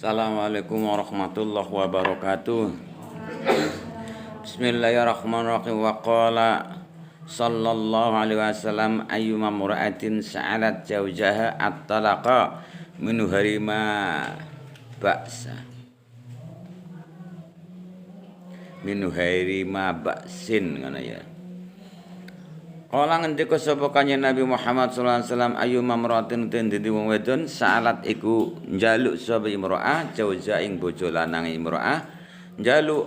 Assalamualaikum warahmatullahi wabarakatuh. Bismillahirrahmanirrahim. Wa qala sallallahu alaihi wasallam ayyuma mura'atin sa'alat zawjaha at-talaqa min harima ba'sa min harima ba'sin ngono ya. Kala ngendika sapa Kanjeng Nabi Muhammad sallallahu alaihi wasallam ayyuma mar'atin dadi wong wedon salat iku njaluk sapa imro'ah jauza ing bojo lanang imro'ah njaluk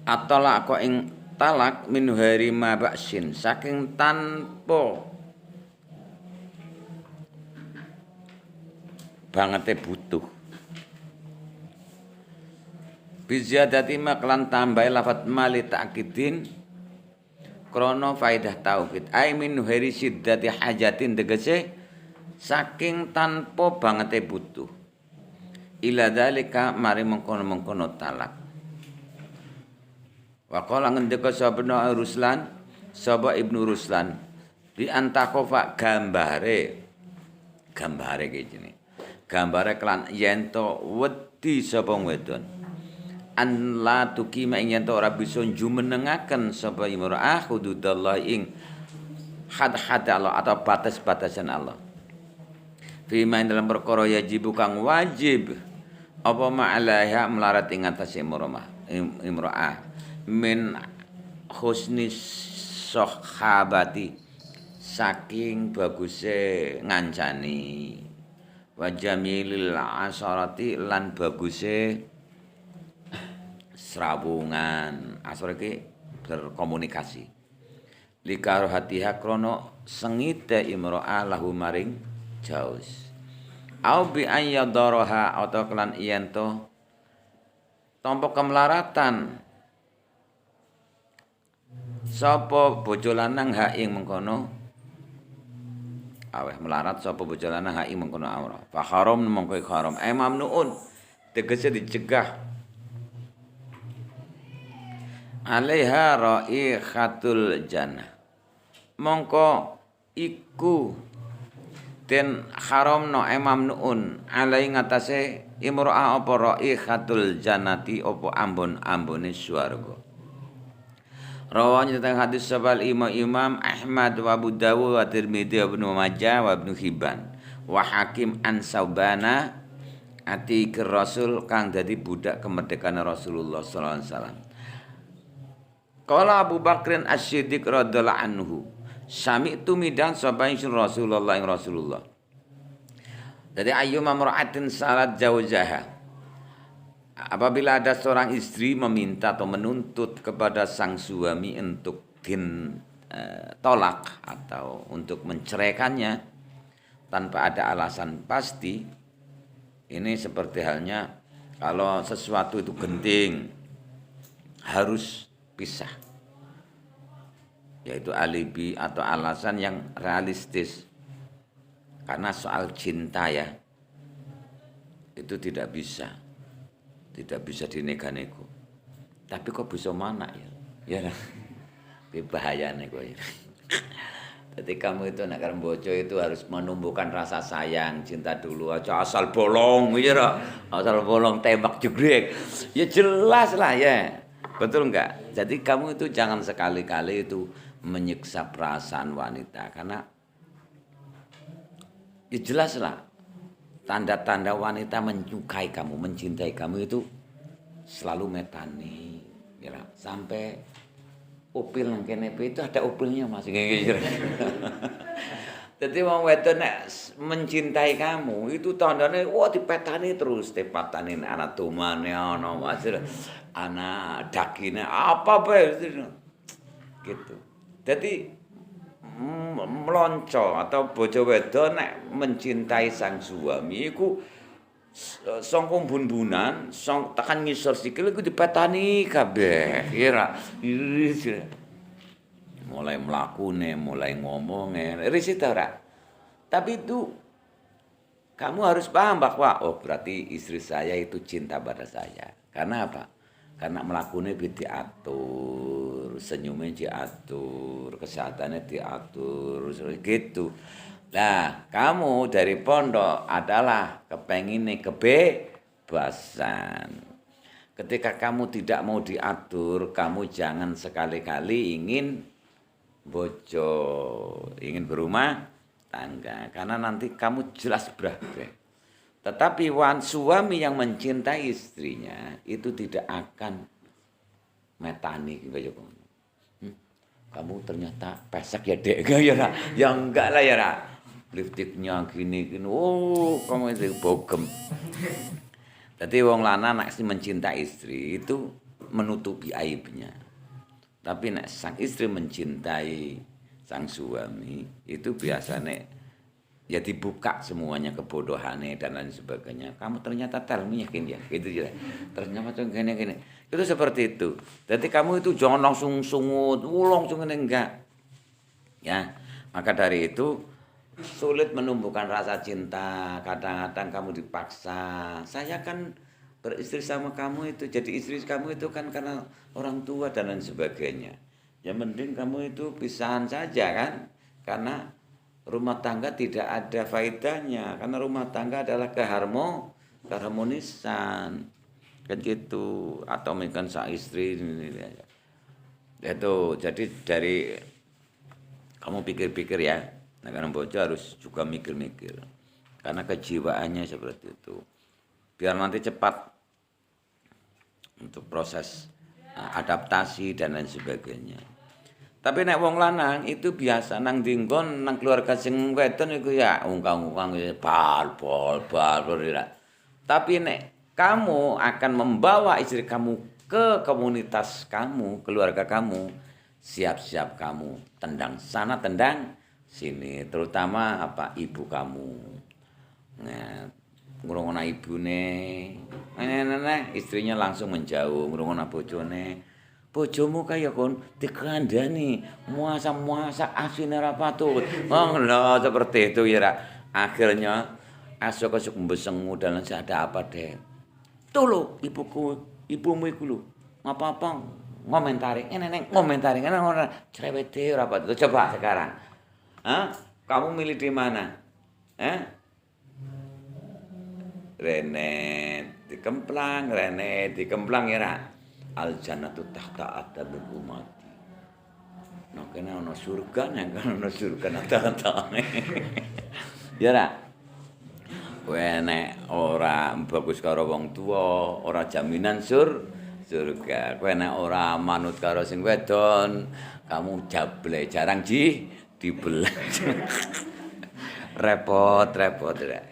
at-talaq ing talak min harima ba'sin saking tanpa bangete butuh biziyadati maklan tambahe lafat mali ta'kidin krono faidah tauhid ai min hari siddati hajatin tegese saking tanpa bangete butuh ila dalika mari mengkono-mengkono talak wa qala ngendika sapa Ruslan sapa Ibnu Ruslan bi antakofa gambare kene gambare kelan yen to wedi sapa wedon an la tukima ing yen ora bisa jumenengaken sapa imro'ah hududallah ing had-had Allah atau batas-batasan Allah. Fima ing dalam perkara yajib kang wajib apa ma'alaiha melarat ing atas imro'ah min husni sahabati saking baguse ngancani wa jamilil asarati lan baguse srawungan asor iki berkomunikasi likaro hatiha krono sengite imro'ah lahu maring jaus au bi ayyadaraha atau kelan iyanto tampa kemelaratan sapa bojo lanang ha ing mengkono aweh melarat sapa bojo lanang ha ing mengkono aura fa haram mengko haram mamnuun tegese dicegah alaiha raihatul jannah mongko iku den haramno mamnuun alai ngatasé imro'ah apa raihatul jannati apa ambon-ambone swarga rawanya tentang hadis sabal imam Ahmad wa Abu Dawud wa Tirmidzi wa Ibnu Majah wa Ibnu Hibban wa Hakim an Saubana ati ke Rasul kang dadi budak kemerdekaan Rasulullah sallallahu alaihi wasallam. Qala Abu Bakrin As-Siddiq radhiyallahu anhu sami'tu midan sapa ingsun Rasulullah ing Rasulullah. Jadi ayyuma mar'atin salat zawjaha apabila ada seorang istri meminta atau menuntut kepada sang suami untuk tolak atau untuk menceraikannya tanpa ada alasan pasti, ini seperti halnya kalau sesuatu itu genting harus pisah, yaitu alibi atau alasan yang realistis. Karena soal cinta ya itu tidak bisa dinego-nego. Tapi kok bisa mana ya ini bahaya nih kok ya. Jadi kamu itu nak karo bojo itu harus menumbuhkan rasa sayang, cinta dulu aja asal bolong ya, asal bolong tembak jegrek. Ya jelas lah ya. Betul enggak? Jadi kamu itu jangan sekali-kali itu menyiksa perasaan wanita karena ya jelas lah tanda-tanda wanita menyukai kamu, mencintai kamu itu selalu metani, ya sampai upil nang kene itu ada upilnya Mas. Jadi wong wedok nek mencintai kamu itu tandane wah dipetani terus, dipatani anak tumane ana hasil anak dakine apa bae gitu. Jadi melonco atau bojo wedok nek mencintai sang suami iku song bun-bunan, song tekan ngisor sikil iku dipetani kabeh, kira. Mulai mlakune, mulai ngomongnya, risih ta ora? Tapi itu kamu harus paham bahwa oh berarti istri saya itu cinta pada saya. Karena apa? Karena mlakune diatur, senyumnya diatur, kesehatannya diatur, gitu. Nah, kamu dari pondok adalah kepengine kebebasan. Ketika kamu tidak mau diatur, kamu jangan sekali-kali ingin bojo, ingin berumah tangga. Karena nanti kamu jelas berabe. Tetapi suami yang mencintai istrinya itu tidak akan metani kaya ngono. Kamu ternyata pesek ya dek ya, ya enggak lah ya. Lipstiknya gini. Oh, kamu itu bogem. Jadi wong lanang nek mencintai istri itu menutupi aibnya. Tapi nek sang istri mencintai sang suami itu biasanya ya dibuka semuanya kebodohannya dan lain sebagainya. Kamu ternyata yakin ya, gitu ya. Ternyata gini. Itu seperti itu. Jadi kamu itu jangan langsung sungut, langsung enggak. Ya, maka dari itu sulit menumbuhkan rasa cinta. Kadang-kadang kamu dipaksa. Saya kan beristri sama kamu itu, jadi istri kamu itu kan karena orang tua dan lain sebagainya. Yang penting kamu itu pisahan saja kan, karena rumah tangga tidak ada faedahnya, karena rumah tangga adalah keharmonisan kan gitu. Atau mungkin sang istri itu. Jadi dari kamu pikir-pikir ya, nah karena bojo harus juga mikir-mikir karena kejiwaannya seperti itu, biar nanti cepat untuk proses adaptasi dan lain sebagainya. Tapi nek wong lanang itu biasa nang dinggon nang keluarga sing wedon iku ya ungkang-ungkang bal. Tapi nek kamu akan membawa istri kamu ke komunitas kamu, keluarga kamu, siap-siap kamu tendang sana tendang sini, terutama ibu kamu. Nah, ngrungokno ibune, istrinya langsung menjauh, ngrungokno bojone. Bojomu kaya kon dikandani, muasa asine ra patut. Lho seperti itu ya, akhirnya esuk-esuk mbesengu dan ada apa deh. Tuh lho ibumu iku lho. Apa-apa ngomentari, ngomentari ora cerewete ora patut. Coba sekarang. Kamu milih di mana? Rene dikemplang ya ra. Al jannatu tahta aqdamil ummati. Nah kene ana surga nang ana surga tahta-tahtane. Ya ra. Kowe nek ora bagus karo wong tuwa, ora jaminan surga. Kowe nek ora manut karo sing wedon, kamu jable jarang dibelah. repot ya.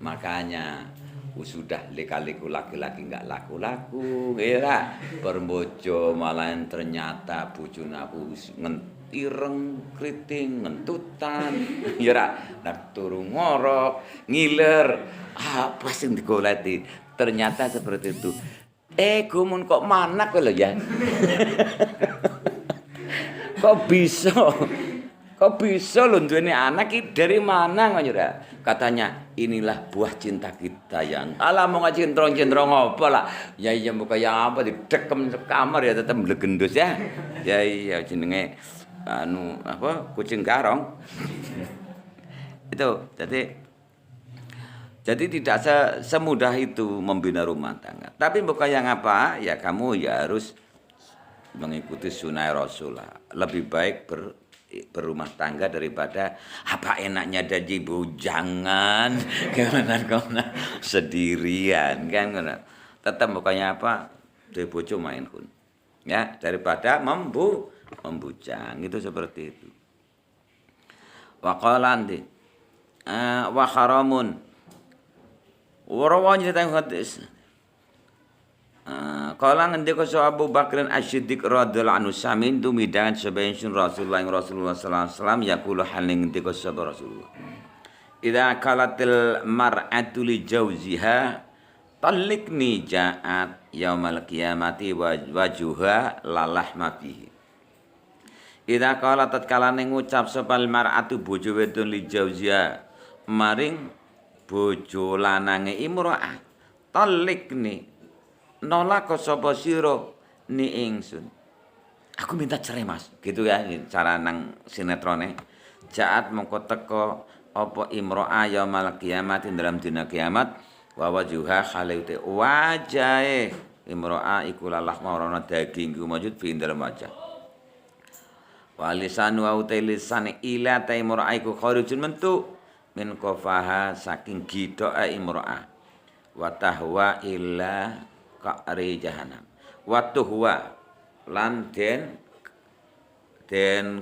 Makanya sudah lika-liku laki-laki enggak laku-laku, ya berbojo malah ternyata bojone aku ngentireng kriting ngentutan, ya nak turu ngorok, ngiler, apa sing digoleti. Ternyata seperti itu. Gumun kok manak lho ya. Kok bisa? Kok bisa lho duweni anak iki dari mana ngono. Katanya inilah buah cinta kita yang alah mau cintrong-cintrong apa lah. Ya iya muka yang apa didekem kamar ya tetep mlegendus ya. Ya iya jenenge kucing garong. Itu jadi tidak semudah itu membina rumah tangga. Tapi bukan yang apa ya kamu ya harus mengikuti sunnah Rasulullah. Lebih baik berumah tangga daripada apa enaknya jadi bujangan gimana sendirian kan. Tetap bukannya apa dari bojo main kun ya daripada membujang itu seperti itu. Waqalanti wa haramun warawanya tentang hadis. Kala ngendika Abu Bakr As-Siddiq radhiyallahu anhu samin tumidangan sebayin Rasulullah sallallahu alaihi wasallam yaqulu haling ngendika sapa Rasulullah. Idza kalatil mar'atu li jauziha talikni ja'at yaumal qiyamati wajuha lalahma fihi. Idza kala tatkala ngucap sapa mar'atu bojo wedon li jauziha maring bojo lanange imra'ah talikni nolak sapa sira ni ingsun. Aku minta cerai Mas. Gitu ya cara nang sinetrone. Jaat mongko teko apa imro'a yaumal kiamat dalam dina kiamat wa wajuha khalaute wajahe imro'a iku lalah marana daging ku mujud fi dalam wajah wa lisan wa lisan ila ta imro'a iku kharijun mentu min qafaha saking gidoke imro'a wa tahwa illa qa'ri jahannam wa tuhwa lan den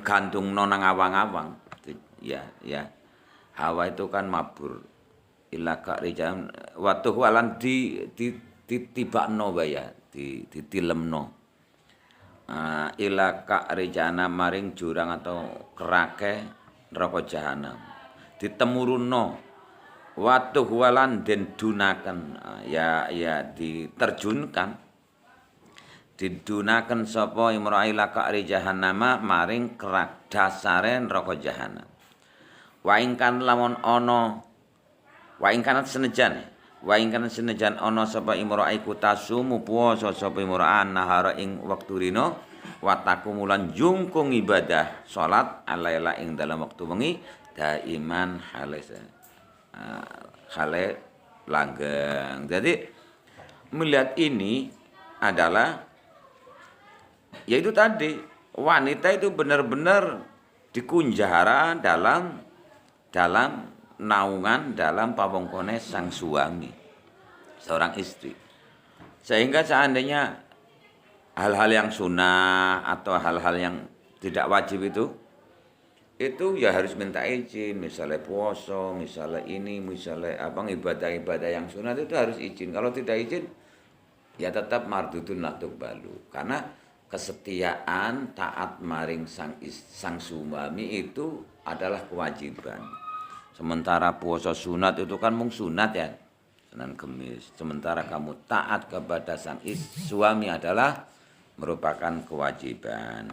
gantungno nang awang-awang ya hawa itu kan mabur ila qa'ri jahannam wa tuhwa lan ditibakno wae ya ditilemno ila qa'ri jahannam maring jurang atau kerake neraka jahanam ditemurunno watuh walan den dunaken ya diterjunkan didunaken sapa imra'a ila qa'ri jahannama maring kerak dasare neraka jahanam wa ing kan lamun ana wa ing kanat senajan ana sapa imra'a iku tasumu puasa sapa imra'a nahara ing wektu rina wa takumulan jungkung ibadah salat alaila ing dalam wektu wengi daiman hale langgeng. Jadi melihat ini adalah yaitu tadi wanita itu benar-benar dikunjara dalam naungan dalam pawongkone sang suami seorang istri. Sehingga seandainya hal-hal yang sunnah atau hal-hal yang tidak wajib itu ya harus minta izin, misalnya puasa, misalnya ini, misalnya ibadah-ibadah yang sunat itu harus izin. Kalau tidak izin, ya tetap mardudun la tuqbalu. Karena kesetiaan taat maring sang suami itu adalah kewajiban. Sementara puasa sunat itu kan mung sunat ya, Senin Kemis. Sementara kamu taat kepada sang suami adalah merupakan kewajiban.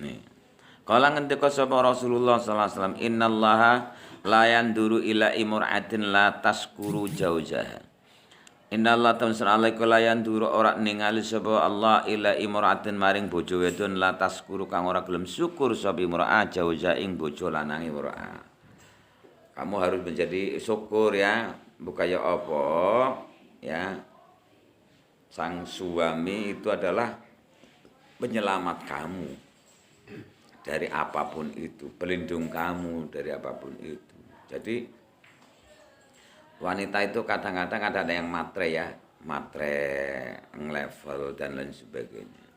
Nih. Kala ngendika sapa Rasulullah sallallahu alaihi wasallam, "Innallaha la yanduru ila imra'atin la taskuru jauzaha." Innallaha ta'ala la yanduru ora ningali sapa Allah ila imra'atin maring bojo wedon la taskuru kang ora gelem syukur sapa imra'ah jauza ing bojo lanange imra'ah. Kamu harus menjadi syukur ya, bukan ya apa ya. Sang suami itu adalah penyelamat kamu dari apapun itu, pelindung kamu dari apapun itu. Jadi wanita itu kadang-kadang ada yang matre ya, matre level dan lain sebagainya.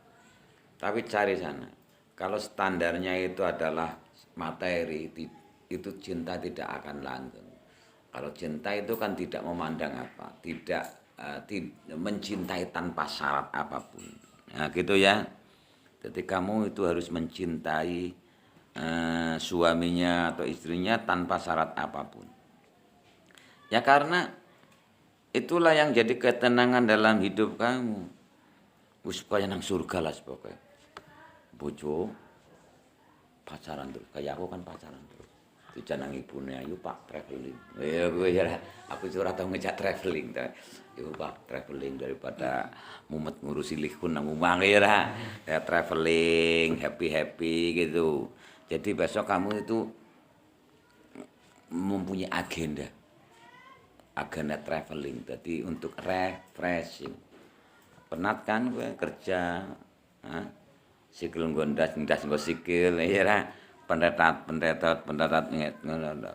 Tapi cari sana. Kalau standarnya itu adalah materi, itu cinta tidak akan langgeng. Kalau cinta itu kan tidak memandang apa, tidak mencintai tanpa syarat apapun. Nah, gitu ya. Jadi kamu itu harus mencintai suaminya atau istrinya tanpa syarat apapun. Ya karena itulah yang jadi ketenangan dalam hidup kamu. Supaya nang surga lah pokoknya. Bojo pacaran terus. Kayak aku kan pacaran terus. Tujuan nang ibune ayu Pak traveling. Ya gue ya aku curhat tau ngejak traveling. Yo Pak traveling daripada mumet ngurusi likun nang omah ya. Ya traveling, happy gitu. Jadi besok kamu itu mempunyai agenda traveling. Jadi untuk refreshing. Penat kan gue kerja, sikil gondas nggo sikil ya. Pendetat inget.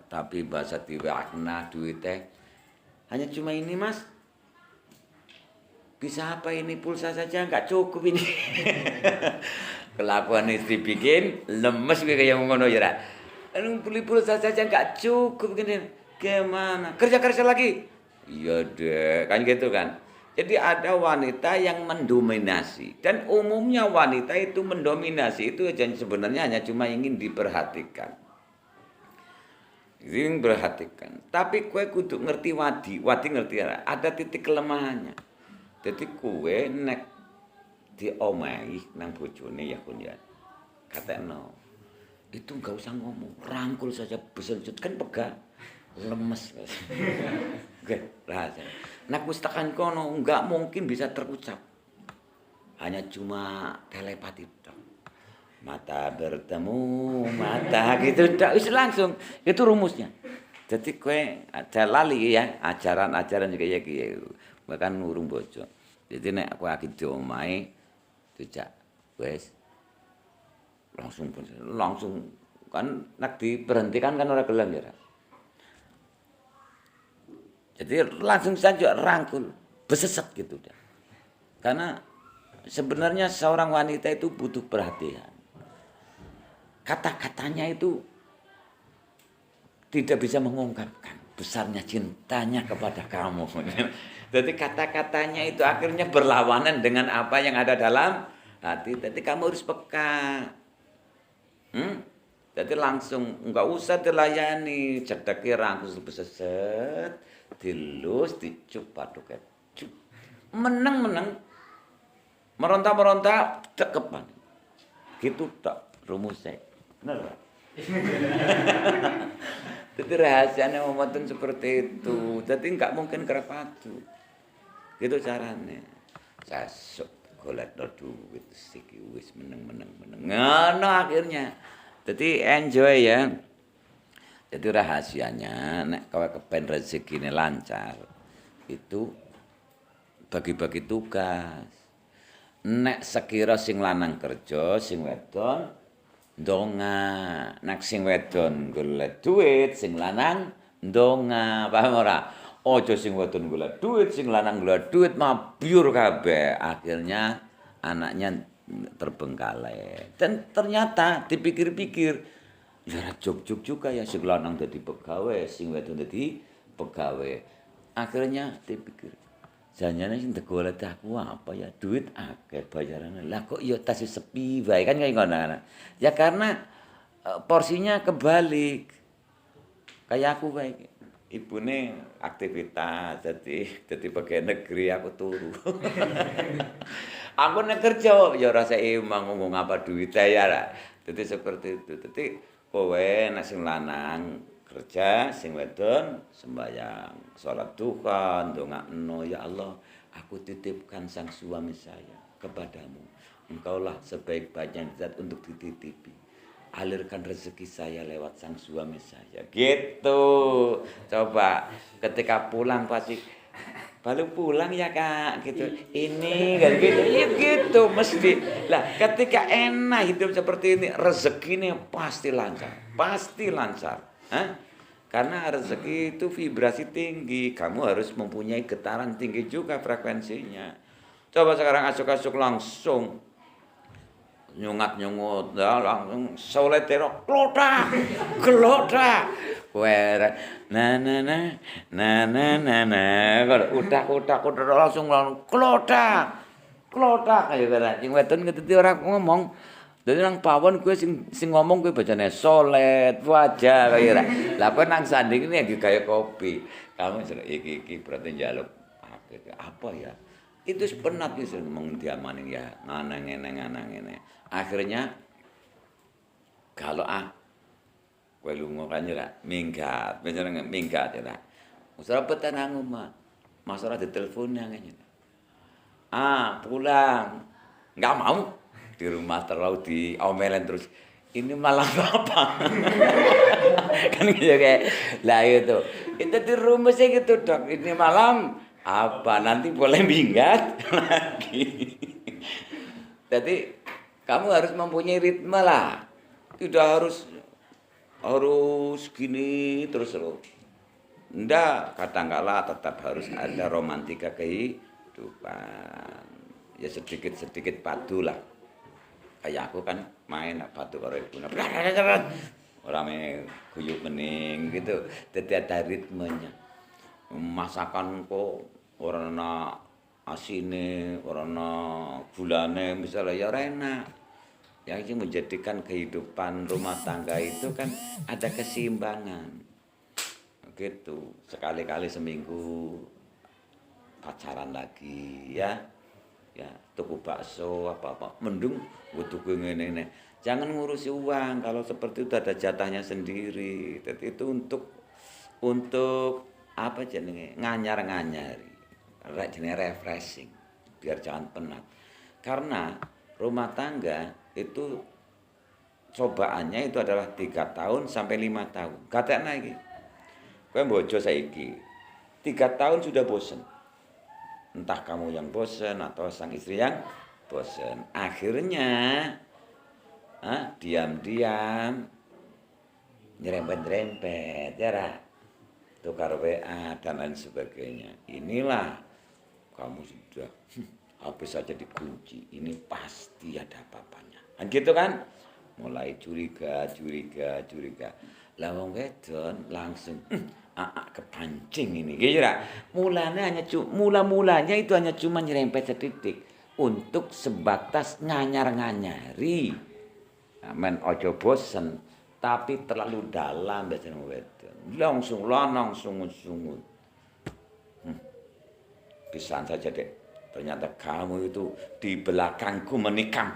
Tapi bahasa diwakna duitnya hanya cuma ini Mas. Bisa apa ini pulsa saja nggak cukup ini. Kelakuan istri bikin lemes kayak ngono ya. Beli pulsa saja nggak cukup gini. Gimana? Kerja lagi. Iya deh, kan gitu kan. Jadi ada wanita yang mendominasi dan umumnya wanita itu mendominasi itu sebenarnya hanya cuma ingin diperhatikan. Ingin perhatikan. Tapi kue kudu ngerti wadi ngerti ya. Ada titik kelemahannya. Jadi kue nek diomahi nang bojone ya kun ya. Katekno. Itu enggak usah ngomong, rangkul saja besenjut kan pegang. Lemes. Oke, rahasia. Nek wis tekan kono enggak mungkin bisa terucap. Hanya cuma telepati tok. Mata bertemu, mata gitu dak wis langsung. Itu rumusnya. Jadi kowe aja lali ya, ajaran-ajaran juga ya ki. Bahkan urung bojo. Jadi nek kowe lagi di omahe dijak wis langsung kan nek diberhentikan kan ora gelem ya. Jadi langsung saja rangkul, beseset gitu dah. Karena sebenarnya seorang wanita itu butuh perhatian. Kata-katanya itu tidak bisa mengungkapkan besarnya cintanya kepada kamu. Jadi kata-katanya itu akhirnya berlawanan dengan apa yang ada dalam hati. Jadi kamu harus peka. Jadi langsung enggak usah dilayani, cedeki rangkul beseset, dilus, dicup paduke. Meneng-meneng meronta-meronta cekepan. Gitu tak rumusnya. Benar Pak? Jadi rahasianya memotong seperti itu. Jadi enggak mungkin kerapatu. Gitu caranya. Sasuk golek duit siki wis meneng. Ngono akhirnya. Jadi enjoy ya. Jadi rahasianya nek kowe kepen rezekine lancar itu bagi-bagi tugas. Nek sekira sing lanang kerja, sing wedon ndonga. Nek sing wedon golek duit, sing lanang ndonga. Paham ora? Aja sing wedon golek duit, sing lanang golek duit mabyur kabeh. Akhirnya anaknya terbengkalai. Dan ternyata dipikir-pikir ya juk-juk juga ya sing lanang dadi pegawai, sing wedon dadi pegawai. Akhirnya dipikir janjane sing digolek aku apa ya duit akeh bayarane. Lah kok ya tas sepi wae kan kaya ngono. Ya karena porsinya kebalik. Kayak aku wae. Ibune aktivitas jadi pegawai negeri aku turu. Aku nek kerja ya ora seimbang ngomong apa duit ya ra. Dadi seperti itu. Dadi kowe nek sing lanang kerja, sing wedon sembahyang, salat duha, ndongakno ya Allah, aku titipkan sang suami saya kepadamu. Engkaulah sebaik-baiknya zat untuk dititipi. Alirkan rezeki saya lewat sang suami saya. Gitu. Coba ketika pulang pasti baru pulang ya Kak gitu. Ini kan gitu. Ya gitu mesti. Lah ketika enak hidup seperti ini rezekinya pasti lancar. Pasti lancar. Hah? Karena rezeki itu vibrasi tinggi. Kamu harus mempunyai getaran tinggi juga frekuensinya. Coba sekarang asuk-asuk langsung nyungat-nyungut ya langsung soletero klotak klotak were nah utak langsung klotak ayo kira sing wedon ngerti ora ngomong dadi nang pawon kowe sing ngomong kowe bacane solet wajah kaya ora lah kowe nang sanding ini lagi kayak kopi kamu iki berarti njaluk apa ya itu penat itu mong diamanin ya nganang-ngene. Akhirnya kalau kowe lunga kan ya minggat, bener minggat ya. Usah petenang omah. Masalah ditelepon nang ngene. Pulang. Enggak mau di rumah terlalu diomelin terus. Ini malah apa? Kan gitu kayak lah itu. Itu di rumah sih gitu, Dok. Ini malam apa nanti boleh minggat lagi. Jadi kamu harus mempunyai ritme lah. Tidak harus gini terus loh. Ndak, kadangkala tetap harus ada romantika kehidupan. Ya sedikit-sedikit padu lah. Kayak aku kan main padu karo ibu. Rame guyub mening gitu. Jadi ada ritmenya. Masakan kok ora ana asine, ora ana gulane misalnya ya ora enak. Yang menjadikan kehidupan rumah tangga itu kan ada keseimbangan. Gitu. Sekali-kali seminggu pacaran lagi ya. Ya, tuku bakso apa-apa. Mendung gue tuku ngene-ngene. Jangan ngurusi uang kalau seperti itu ada jatahnya sendiri. Jadi itu untuk apa jenenge nganyar-nganyari jenenge refreshing biar jangan penat karena rumah tangga itu cobaannya itu adalah 3 tahun sampai 5 tahun. Katakna iki. Kowe bojo saiki 3 tahun sudah bosen. Entah kamu yang bosen atau sang istri yang bosen. Akhirnya diam-diam nyerempet-nyerempet ya ra. Tukar WA dan lain sebagainya. Inilah kamu sudah habis saja dikunci. Ini pasti ada apa-apanya. Kan gitu kan? Mulai curiga. Lah wong wedon langsung kepancing ini. Gitu ra. Mulanya itu hanya cuma nyerempet setitik untuk sebatas nganyar-nganyari. Men ojo bosen, tapi terlalu dalam biasanya wedon. Langsung lanang sungut-sungut. Pisan saja dek. Ternyata kamu itu di belakangku menikam.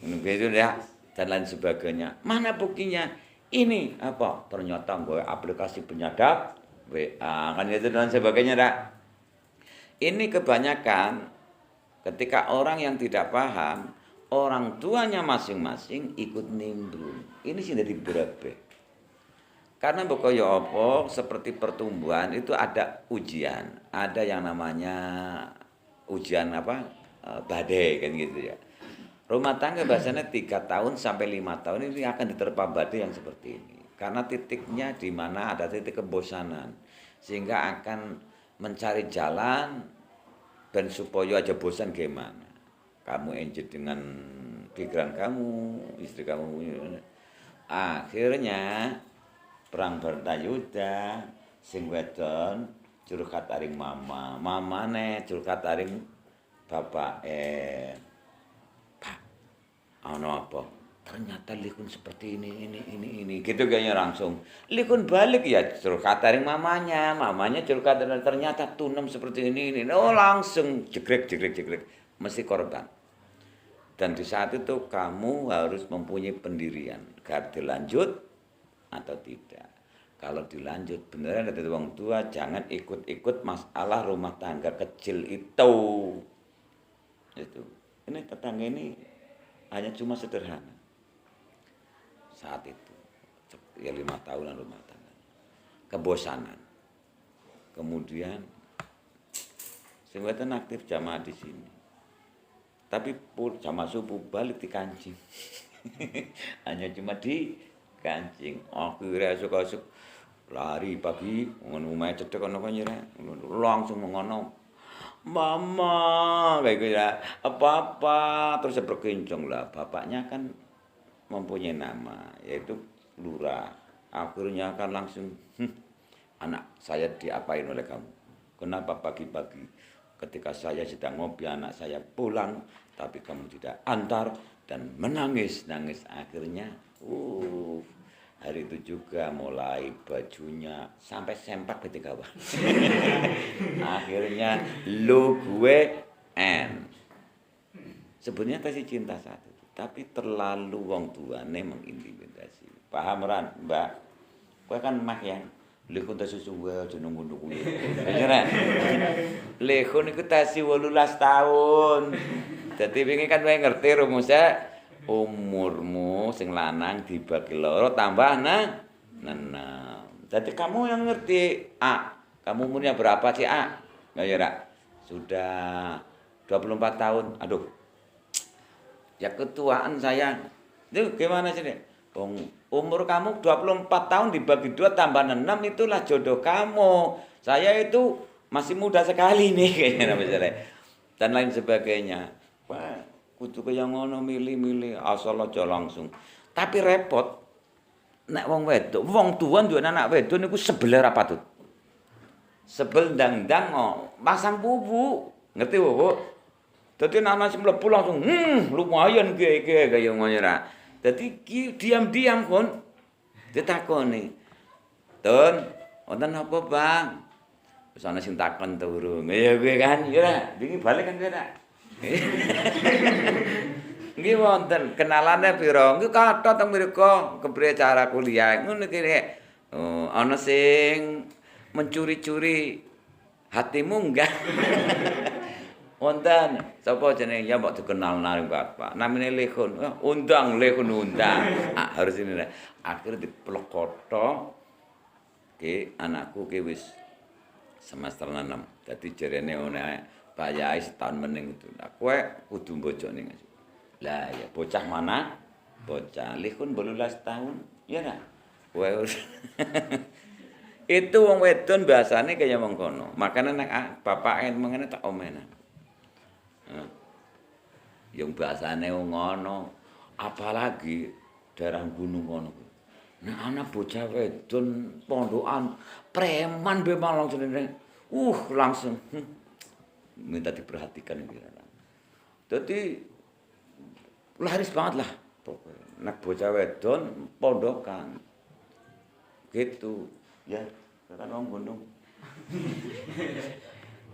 Gitu ya. Dan lain sebagainya. Mana buktinya? Ini apa? Ternyata gue aplikasi penyadap WA kan itu dan sebagainya dah. Ini kebanyakan ketika orang yang tidak paham, orang tuanya masing-masing ikut nimbrung. Ini sih dari berapa? Karena pokoknya apa? Seperti pertumbuhan itu ada ujian, ada yang namanya ujian apa? Badai kan gitu ya. Rumah tangga biasanya 3 tahun sampai 5 tahun ini akan diterpa badai yang seperti ini. Karena titiknya di mana ada titik kebosanan. Sehingga akan mencari jalan dan supaya aja bosan gimana. Kamu enjoy dengan pikiran kamu, istri kamu. Akhirnya perang berdayuda, sing wedon curhat aring mama, mamane curhat aring bapak ano apa? Ternyata Likun seperti ini. Gitu kayaknya langsung. Likun balik ya curhat dari mamanya curhat dan ternyata Tunem seperti ini. Oh langsung jegrek. Mesti korban. Dan di saat itu kamu harus mempunyai pendirian. Gak dilanjut atau tidak. Kalau dilanjut beneran ada orang tua jangan ikut-ikut masalah rumah tangga kecil itu. Ini tetangga ini hanya cuma sederhana saat itu ya 5 tahunan rumah tangga kebosanan kemudian sebenarnya aktif jamaah di sini tapi jamaah subuh balik di kancing hanya cuma di kancing akhirnya suka lari pagi ngono omahe cedhek ono langsung ngono Mama, kayak gitu ya, apa-apa, terus berkencang lah. Bapaknya kan mempunyai nama, yaitu Lurah. Akhirnya kan langsung, anak saya diapain oleh kamu? Kenapa pagi-pagi ketika saya sedang ngopi anak saya pulang, tapi kamu tidak antar dan menangis. Akhirnya, hari itu juga mulai bajunya sampai sempak ketika akhirnya lu gue sebenarnya kasih cinta satu tapi terlalu wong tuane mengintimidasi paham ran mbak gue kan mak yang lekun tas susu gue jeneng nunggu ya lekun iku tasih 18 tahun jadi wingi kan gue ngerti rumusnya umurmu sing lanang dibagi loro tambah nah. Jadi kamu yang ngerti, kamu umurnya berapa sih, Ya Ra. Sudah 24 tahun. Aduh. Ya ketuaan saya. Itu gimana sih, Dek? Umur kamu 24 tahun dibagi 2 tambah 6 itulah jodoh kamu. Saya itu masih muda sekali nih kayaknya misalnya. Dan lain sebagainya. Wah. Kudu kaya ngono milih-milih asal aja langsung. Tapi repot nek wong wedok, wong tua duwe anak wedok niku sebel ra patut. Sebel ndang-ndang pasang bubu. Ngerti, Bu? Dadi anak sing mlebu langsung lumayan iki kaya ngono ra. Dadi diam-diam kon ditakoni. Tun, wonten apa, Bang? Wis ana sing takon turung. Ya kowe kan, ya. Wingi balik kan kowe ra. Nggih wonten kenalane pira? Nggih kathah teng mriku kepriye cara kuliah. Ngono iki rek. Ana sing mencuri-curi hatimu enggak? Wonten sapa jenenge ya mbok dikenal nang Pak. Namine Lekun. Undang Lekun undang. Harus ini. Akhirnya diplekoto ke anakku ke wis semester 6. Dadi jarene ngene Pak Yai setahun meneng itu. Nah, kowe kudu mbojok ning. Lah ya bocah mana? Bocah Lekun 18 tahun. Ya nah. Kowe itu wong wedon biasane kaya mengkono. Makane nek bapake mengene tak omena. Yang bahasane ngono, apalagi daerah gunung ngono. Nek ana bocah wedon pondokan preman be malang jenenge. Langsung minta diperhatikan iki. Dadi laris banget lah pokoknya. Nek bocah wedon pondokan. Gitu. Ya, kan wong gunung.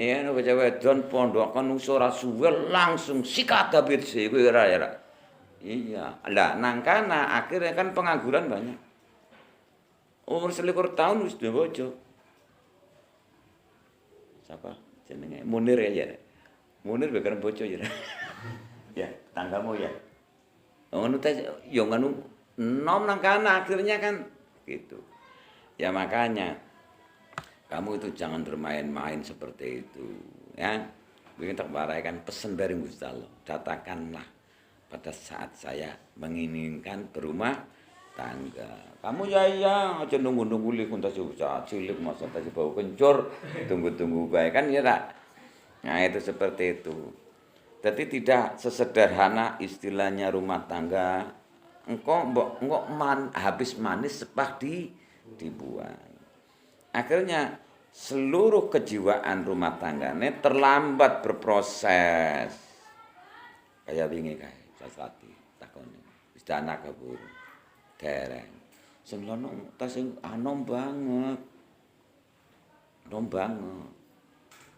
Iya, nek bocah wedon pondokan ora suwe langsung sikat habis kuwi ora ya. Iya, lah nang kana akhirnya kan pengangguran banyak. Umur 21 tahun wis duwe bojo. Siapa jenenge? Munir ya. Munir beker bojo ya. Ya, tanggamu ya. Ngono ta yo ngono nom nang kana akhirnya kan gitu. Ya makanya kamu itu jangan bermain-main seperti itu, ya. Begini tak kan pesan dari Gusti Allah. Katakanlah pada saat saya menginginkan berumah tangga. Kamu ya aja nunggu-nunggu lihat kuntas cilik masa tadi bau kencur, tunggu-tunggu baik kan ya tak. Nah itu seperti itu. Jadi tidak sesederhana istilahnya rumah tangga. Engkau habis manis sepah dibuang. Akhirnya seluruh kejiwaan rumah tanggane terlambat berproses. Kayak wingi kae, sasati takone. Wis anak kabur. Dereng. Sing lono tas sing anom banget. Nom banget.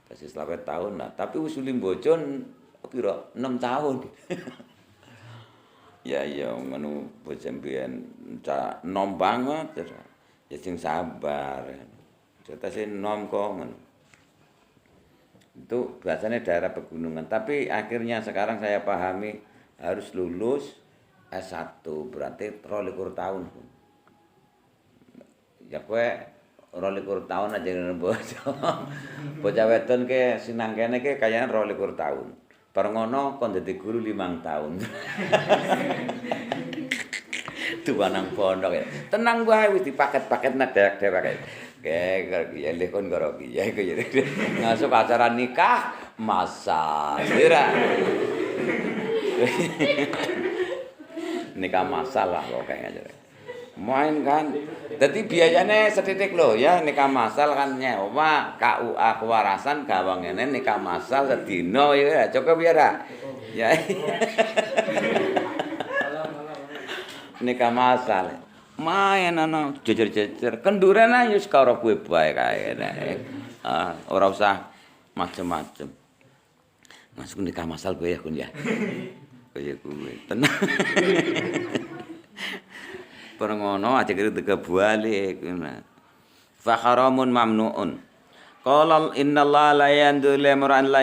Tas 8 tahun lah, tapi wis ulim bojo pira 6 tahun. Ya ngono bojo mbiyen nom banget. Ya sing sabar. Jatase nom kok ngono. Itu biasanya daerah pegunungan, tapi akhirnya sekarang saya pahami harus lulus S1 berarti 22 tahun. Ya kowe 22 tahun aja ngene bojo. Bocah wedon ke sinang kene ke kayane 22 tahun. Bar ngono kon dadi guru 5 tahun. Tuwa nang pondok ya. Tenang wae wis dipaket-paket nek dewek-dewek. Kayak ya lekon karo ya iku ya. Masuk acara nikah masal. Ira. Nikah masal lah kok kayaknya. Main kan. Dadi biayane setitik lho ya nikah masal kan nyewa KUA kewarasan gawang ngene nikah masal sedina ya cukup ya ra. Ya. Nikah masal. Main ana jejer-jejer kenduren ae wis karo kowe bae kae. Ora usah macem-macem. Masuk nikah masal kowe ya kun ya. Kaya kowe tenang. Bareng ngono aja kira tega balik. Fa haramun mamnuun. Qala innallaha la yanzuru limra'an la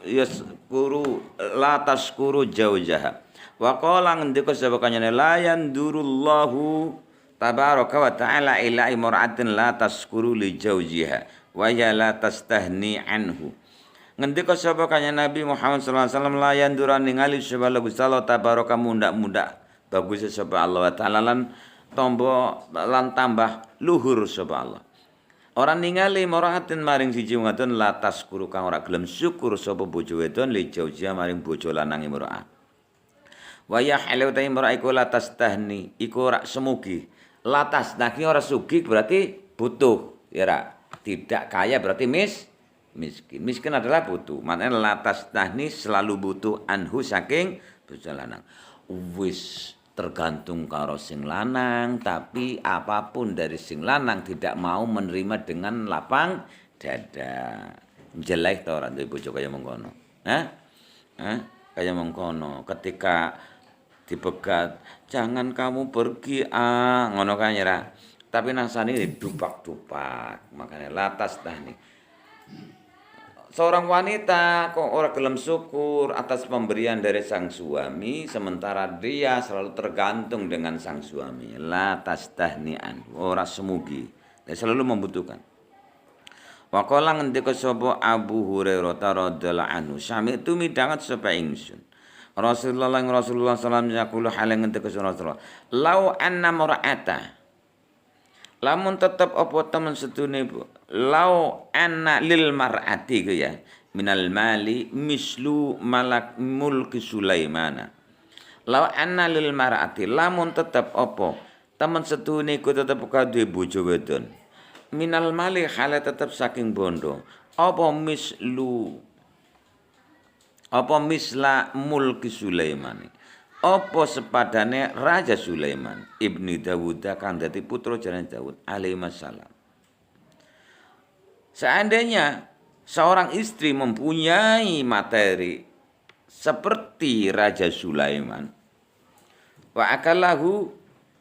yaskuru la taskuru jaujaha. Wa qala ngendika sabakane la yandurullahu tabaraka wa ta'ala ila imra'atin la taskuru li jaujiha wa ya la tastahni anhu. Ngendika sabakane Nabi Muhammad sallallahu alaihi wasallam la yanduran ningali sapa Gusti Allah tabaraka mundak-mundak bagus sapa Allah wa ta'ala lan tombo lan tambah luhur sapa Allah. Ora ningali imra'atin maring siji wadon la taskuru kang ora gelem syukur sapa bojo wedon li jaujiha maring bojo lanang imra'ah. Wa yahlu ta imra iku latas tahni iku ora semugi. Latas naki ora sugi berarti butuh, ya ra. Tidak kaya berarti miskin. Miskin adalah butuh. Maknanya latas tahni selalu butuh anhu saking bojo lanang. Wis tergantung karo sing lanang, tapi apapun dari sing lanang tidak mau menerima dengan lapang dada. Jelek to ora duwe bojo kaya mengkono. Kaya mengkono ketika dipegat, jangan kamu pergi ngono kan ya. Tapi nasane dupak-dupak, makanya latas tahni. Seorang wanita kok ora gelem syukur atas pemberian dari sang suami sementara dia selalu tergantung dengan sang suami. La tastahni'an, ora semugi. Dia selalu membutuhkan. Wa qala ngendika sapa Abu Hurairah radhiyallahu anhu, sami itu midangat sapa ingsun. Rasulullah sallallahu alaihi wasallam yaqulu hale ngendika Rasulullah, "Lau anna mar'ata" lamun tetep apa temen sedune lau anna lil mar'ati ku ya minal mali mislu malak mulki Sulaimana. Lau anna lil mar'ati lamun tetep apa temen sedune ku tetep kaduwe bojo wedon. Minal mali hale tetep saking bondo. Apa misla mulki Sulaiman. Apa sepadane Raja Sulaiman ibni Dawud kang dadi putra jane Daud alaihi salam. Seandainya seorang istri mempunyai materi seperti Raja Sulaiman, wa akalahu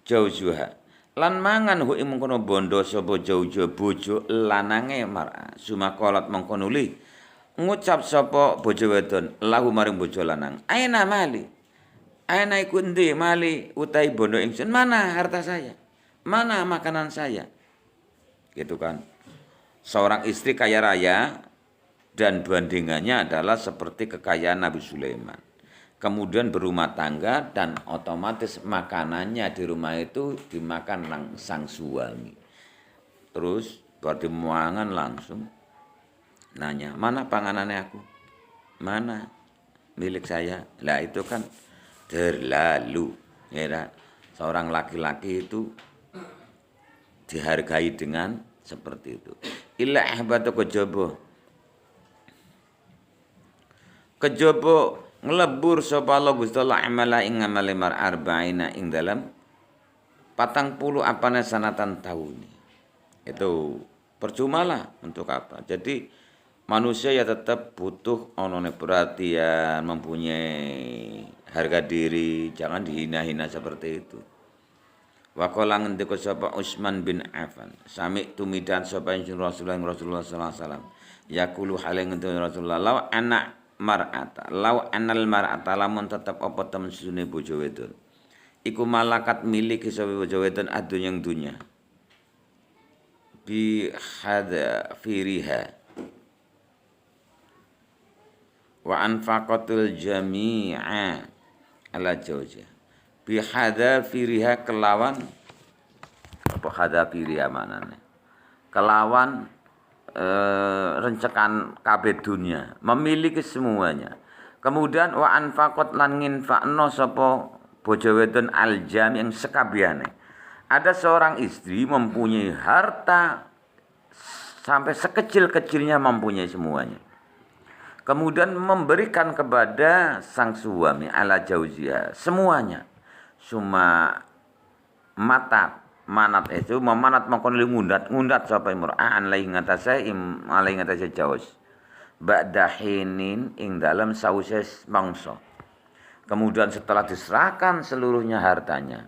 jaujuha lan mangan hu ing mengkono bondo sapa jaujo bojo lanange mar'a sumakolat mengkono li ngucap sapa bojo wedon lahu maring bojo lanang aina mali. Aina iku endi mali utai bondo ingsun, mana harta saya? Mana makanan saya? Gitu kan. Seorang istri kaya raya dan bandingannya adalah seperti kekayaan Nabi Sulaiman. Kemudian berumah tangga dan otomatis makanannya di rumah itu dimakan sang suami. Terus baru dimuangan langsung nanya, mana panganannya aku? Mana milik saya? Lah itu kan terlalu ya, seorang laki-laki itu dihargai dengan seperti itu. Illa ahbatu kejaba nglebur sapa Allah Gusti Allah amala ing amale mar arba'ina ing dalam 40 apane sanatan tahun. Itu percumalah untuk apa? Jadi manusia ya tetap butuh onone perhatian, mempunyai harga diri, jangan dihina-hina seperti itu. Wa qala ngendika sapa Utsman bin Affan, sami tumidan sapa Rasulullah sallallahu alaihi wasallam. Yaqulu hale ngendika Rasulullah, law anal mar'ata lamun tetep apa temen susune bojo wedon. Iku malakat milik sapa bojo wedon adunyang dunya. Bi hada firiha wa anfaqatul jami'a ala jawja bi hadafiriha kelawan apa hadafiriha manane kelawan rencekan kabeh dunia memiliki semuanya kemudian wa anfaqat lan nginfaqno sapa bojo wedon aljam yang sekabehane ada seorang istri mempunyai harta sampai sekecil-kecilnya mempunyai semuanya. Kemudian memberikan kepada sang suami ala jauzia semuanya. Suma manat itu memanat mangkon ngundat sapa imra'an lai ngatasé jauz. Ba'da hinin ing dalam sause mangsa. Kemudian setelah diserahkan seluruhnya hartanya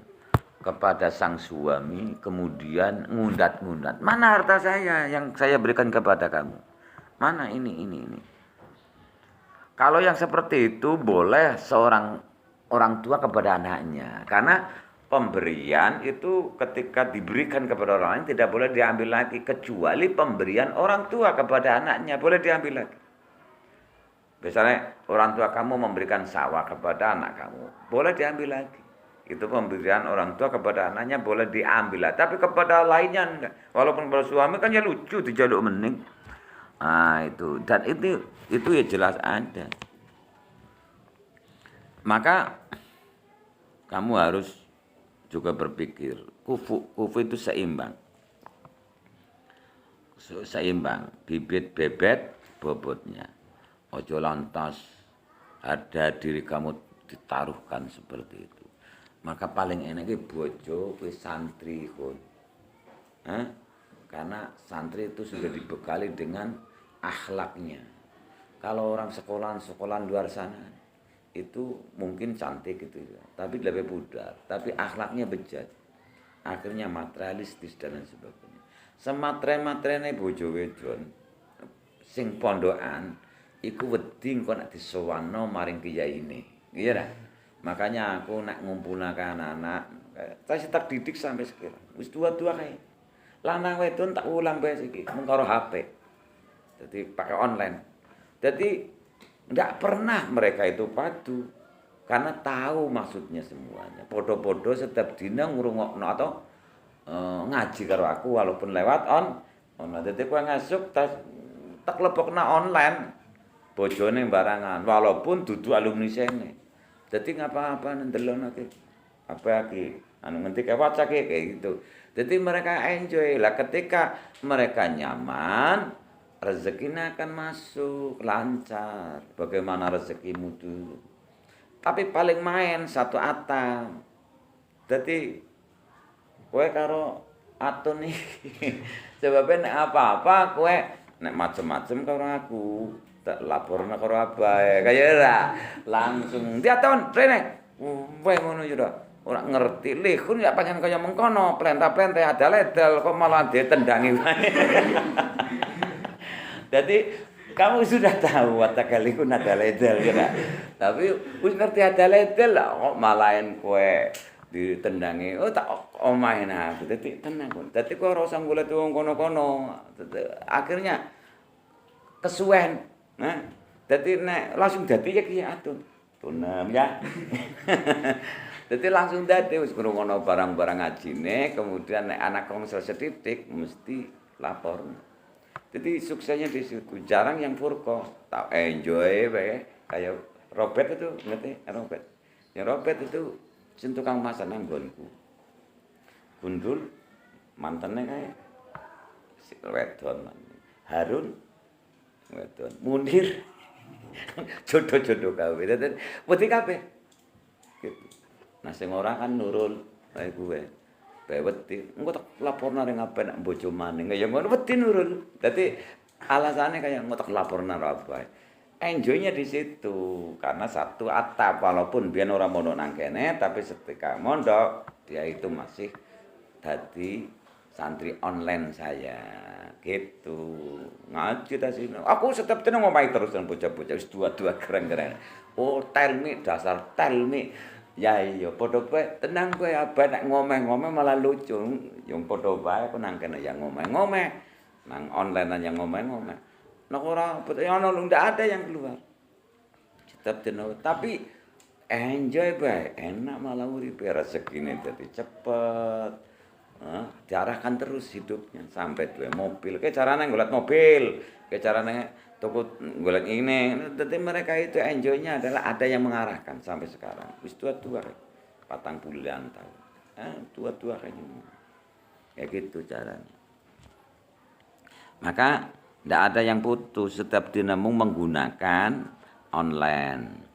kepada sang suami, kemudian ngundat. Mana harta saya yang saya berikan kepada kamu? Mana ini. Kalau yang seperti itu boleh seorang orang tua kepada anaknya. Karena pemberian itu ketika diberikan kepada orang lain tidak boleh diambil lagi. Kecuali pemberian orang tua kepada anaknya boleh diambil lagi. Misalnya orang tua kamu memberikan sawah kepada anak kamu. Boleh diambil lagi. Itu pemberian orang tua kepada anaknya boleh diambil lagi. Tapi kepada lainnya enggak. Walaupun kepada suami kan ya lucu dijaluk mening. Nah itu. Dan itu ya jelas ada. Maka kamu harus juga berpikir kufu itu seimbang, bibit bebet bobotnya. Ojo lantas ada diri kamu ditaruhkan seperti itu. Maka paling enaknya bojo wis santri kon. Karena santri itu sudah dibekali dengan akhlaknya. Kalau orang sekolahan luar sana itu mungkin cantik gitu ya, tapi lebih pudar, tapi akhlaknya bejat. Akhirnya materialistis dan lain sebagainya. Sematre-matrene bojo wedon sing pondokan iku wedi engko nek disowanno maring kiyaine. Iya dah. Makanya aku nek ngumpulake anak-anak, saya tak didik sampai sekarang. Wis dua-dua kae. Lanang wedon tak ulang bae iki mung karo HP. Jadi pakai online. Jadi enggak pernah mereka itu padu karena tahu maksudnya semuanya. Podo-podo setiap dina ngrungokno atau ngaji karo aku walaupun lewat online. Dadi kowe ngasuk tak lebokna online. Bojone barangan walaupun dudu alumni sene. Dadi ngapa-apa ndelokno iki. Apa iki? Anu ngetik WhatsApp kayak gitu. Jadi mereka enjoy lah ketika mereka nyaman, rezekinya akan masuk lancar. Bagaimana rezekimu dulu? Tapi paling main satu atap. Jadi kowe karo atun iki. Sebabnya nek apa-apa kowe nek macem-macem karo aku, tak laporna karo abae. Kaya ora langsung diaton rene. Kowe ngono yo ora ngerti lihun ya pengen kaya mengkono, plentah-plentah ada ledel kok malah ditendangi wae. Jadi kamu sudah tahu watakalihun ada ledel ya. Tapi wis ngerti ada ledel lah kok malahin kowe ditendangi. Oh tak omahin aku. Dadi tenang kon. Dadi kowe ora usah golek wong kono-kono. Akhirnya kesuwen. Nah, dadi nek langsung dadi ya atun. Tunem ya. Jadi langsung dadi wis ngrungokno barang-barang ngajine, kemudian nek anak kongsel setitik mesti lapor. Jadi suksesnya di situ. Jarang yang furqah. Tak enjoy bae kayak Robert itu, ngerti? Robert. Yang Robert itu sing tukang masak nang nggonku. Gundul mantene kae si wedon. Harun wedon. Munir jodoh-jodoh kawe. Dadi wedi kabeh. Gitu. Nah sing ora kan nurul kae kuwe. Bae wedi. Engko tak laporna ning apa nek bojo maning. Ya ngono wedi nurul. Dadi alasane kaya engko tak laporna karo abae. Enjoy-nya di situ karena satu atap walaupun biyen ora mondok nang kene tapi setika mondok dia itu masih dadi santri online saya. Gitu. Ngaji ta sini. Aku setiap dina ngomahi terus dengan bocah-bocah wis dua-dua keren-keren. Oh, tell me dasar tell me. Ya iya padha bae tenang kowe abah nek ngomeh-ngomeh malah lucu. Yang padha bae aku nang kene yang ngomeh-ngomeh. Nang online yang ngomeh-ngomeh. Nek ora ono ndak ada yang keluar. Setiap dina tapi enjoy bae, enak malah uripe rezekine dadi cepet. Diarahkan terus hidupnya sampai duwe mobil. Kayak carane golek mobil, kayak carane toko golek ini. Jadi mereka itu enjoy-nya adalah ada yang mengarahkan sampai sekarang. Wis tua-tua 40 tahun. Tua-tua kayaknya. Kayak gitu caranya. Maka tidak ada yang putus setiap dinamung menggunakan online.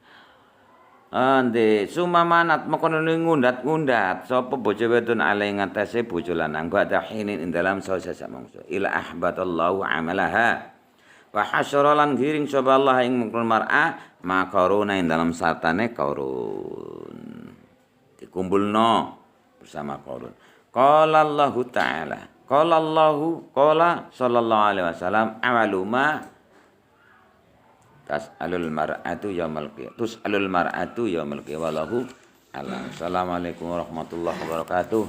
Ande sumamanat makono ngundat-ngundat sapa bojo wedon ale ngatese bojo lanang ba'da hinin ing dalam sawise mangsa ila ahbatallahu amalaha wa hasyara lan giring sapa Allah ing mungkul mar'ah makaruna ing dalam sartane Qarun dikumpulno bersama Qarun qala Allahu taala qala sallallahu alaihi wasallam awaluma tas'alul mar'atu yaumil qiyamah. Tus'alul mar'atu yaumil qiyamah. Wallahu a'lam. Assalamualaikum warahmatullahi wabarakatuh.